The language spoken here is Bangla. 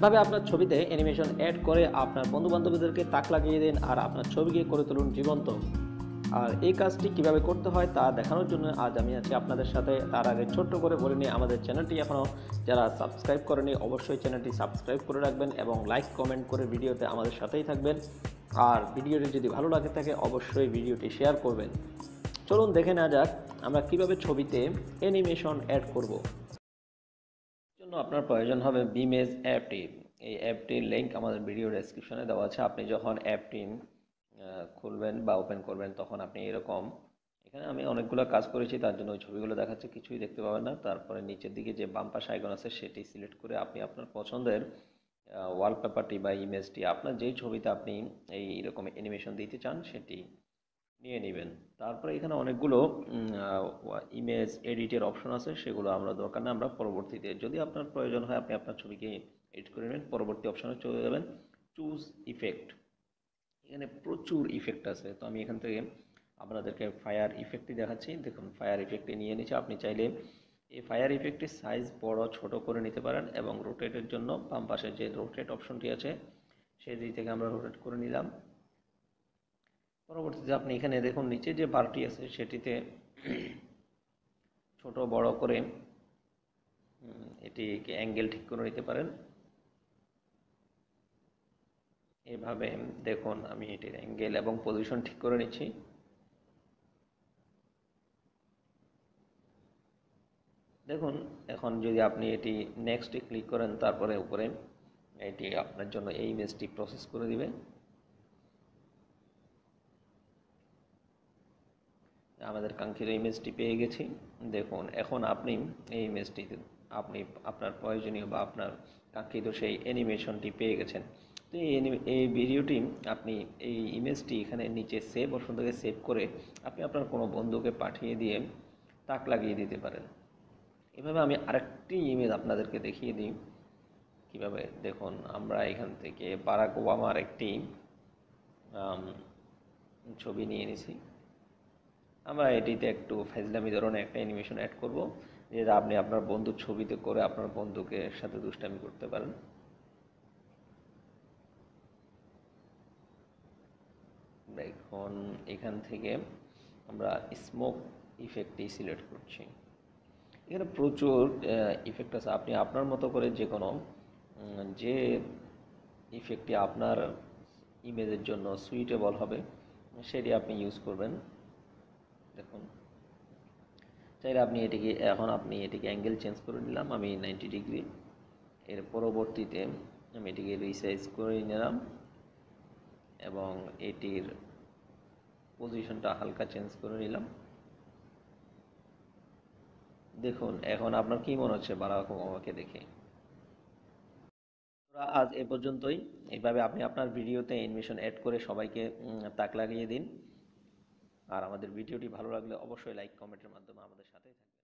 এভাবে আপনার ছবিতে অ্যানিমেশন অ্যাড করে আপনার বন্ধু-বান্ধবীদেরকে তাক লাগিয়ে দিন আর আপনার ছবিকে করে তুলুন জীবন্ত। আর এই কাজটি কিভাবে করতে হয় তা দেখানোর জন্য আজ আমি আছি আপনাদের সাথে। তার আগে ছোট্ট করে বলে নিই, আমাদের চ্যানেলটি এখনও যারা সাবস্ক্রাইব করেনি অবশ্যই চ্যানেলটি সাবস্ক্রাইব করে রাখবেন এবং লাইক কমেন্ট করে ভিডিওতে আমাদের সাথেই থাকবেন। আর ভিডিওটি যদি ভালো লাগে থাকে অবশ্যই ভিডিওটি শেয়ার করবেন। চলুন দেখে নেওয়া যাক আমরা কিভাবে ছবিতে অ্যানিমেশন অ্যাড করব। জন্য আপনার প্রয়োজন হবে vimage অ্যাপটি। এই অ্যাপটির লিংক আমাদের ভিডিও ডেসক্রিপশনে দেওয়া আছে। আপনি যখন অ্যাপটি খুলবেন বা ওপেন করবেন তখন আপনি এরকম, এখানে আমি অনেকগুলো কাজ করেছি তার জন্য ওই ছবিগুলো দেখাচ্ছে, কিছুই দেখতে পাবেন না। তারপরে নিচের দিকে যে বাম পাশে আইকন আছে সেটি সিলেক্ট করে আপনি আপনার পছন্দের ওয়ালপেপারটি বা ইমেজটি, আপনার যেই ছবিতে আপনি এইরকম অ্যানিমেশন দিতে চান সেটি নিয়ে নেবেন। তারপরে এখানে অনেকগুলো ইমেজ এডিটের অপশন আছে, সেগুলো আমরা দরকার না, আমরা পরবর্তীতে যদি আপনার প্রয়োজন হয় আপনি আপনার ছবিকে এডিট করে নেবেন। পরবর্তী অপশনে চলে যাবেন চুজ ইফেক্ট। এখানে প্রচুর ইফেক্ট আছে, তো আমি এখান থেকে আপনাদেরকে ফায়ার ইফেক্টটি দেখাচ্ছি। দেখুন ফায়ার ইফেক্টটি নিয়ে নিচ্ছে। আপনি চাইলে এই ফায়ার ইফেক্টের সাইজ বড় ছোট করে নিতে পারেন এবং রোটেটের জন্য বাম পাশে যে রোটেট অপশনটি আছে সেই দিক থেকে আমরা রোটেট করে নিলাম। পরবর্তীতে আপনি এখানে দেখুন নিচে যে বারটি আছে সেটিতে ছোট বড় করে এটিকে অ্যাঙ্গেল ঠিক করে নিতে পারেন। এভাবে দেখুন আমি এটির অ্যাঙ্গেল এবং পজিশন ঠিক করে নিচ্ছি। দেখুন এখন যদি আপনি এটি নেক্সটে ক্লিক করেন তারপরে উপরে এটি আপনার জন্য এই ইমেজটি প্রসেস করে দিবে। আমাদের কাঙ্ক্ষিত ইমেজটি পেয়ে গেছি। দেখুন এখন আপনি এই ইমেজটি আপনি আপনার প্রয়োজনীয় বা আপনার কাঙ্ক্ষিত সেই অ্যানিমেশনটি পেয়ে গেছেন। তো এই ভিডিওটি আপনি এই ইমেজটি এখানে নিচে সেভ অপশন থেকে সেভ করে আপনি আপনার কোনো বন্ধুকে পাঠিয়ে দিয়ে তাক লাগিয়ে দিতে পারেন। এভাবে আমি আরেকটি ইমেজ আপনাদেরকে দেখিয়ে দিই কীভাবে। দেখুন আমরা এখান থেকে বারাক ওবামার একটি ছবি নিয়ে নিছি। আমরা এটিতে একটু ফাজলামি ধরনের একটা অ্যানিমেশন অ্যাড করব, যেটা আপনি আপনার বন্ধুর ছবিতে করে আপনার বন্ধুকে সাথে দুষ্টামি করতে পারেন। দেখুন এখান থেকে আমরা স্মোক ইফেক্টটি সিলেক্ট করছি। এখানে প্রচুর ইফেক্ট আছে, আপনি আপনার মতো করে যে কোনো যে ইফেক্টটি আপনার ইমেজের জন্য সুইটেবল হবে সেটি আপনি ইউজ করবেন। দেখুন চাইলে আপনি এটিকে অ্যাঙ্গেল চেঞ্জ করে নিলাম আমি 90 ডিগ্রি। এর পরবর্তীতে আমি এটিকে রিসাইজ করে নিলাম এবং এটির পজিশনটা হালকা চেঞ্জ করে নিলাম। দেখুন এখন আপনার কি মনে হচ্ছে বারাক ওবামাকে দেখে? আজ এ পর্যন্তই। এইভাবে আপনি আপনার ভিডিওতে অ্যানিমেশন অ্যাড করে সবাইকে তাক লাগিয়ে দিন। আর আমাদের ভিডিওটি ভালো লাগলে অবশ্যই লাইক কমেন্টের মাধ্যমে আমাদের সাথেই থাকবেন।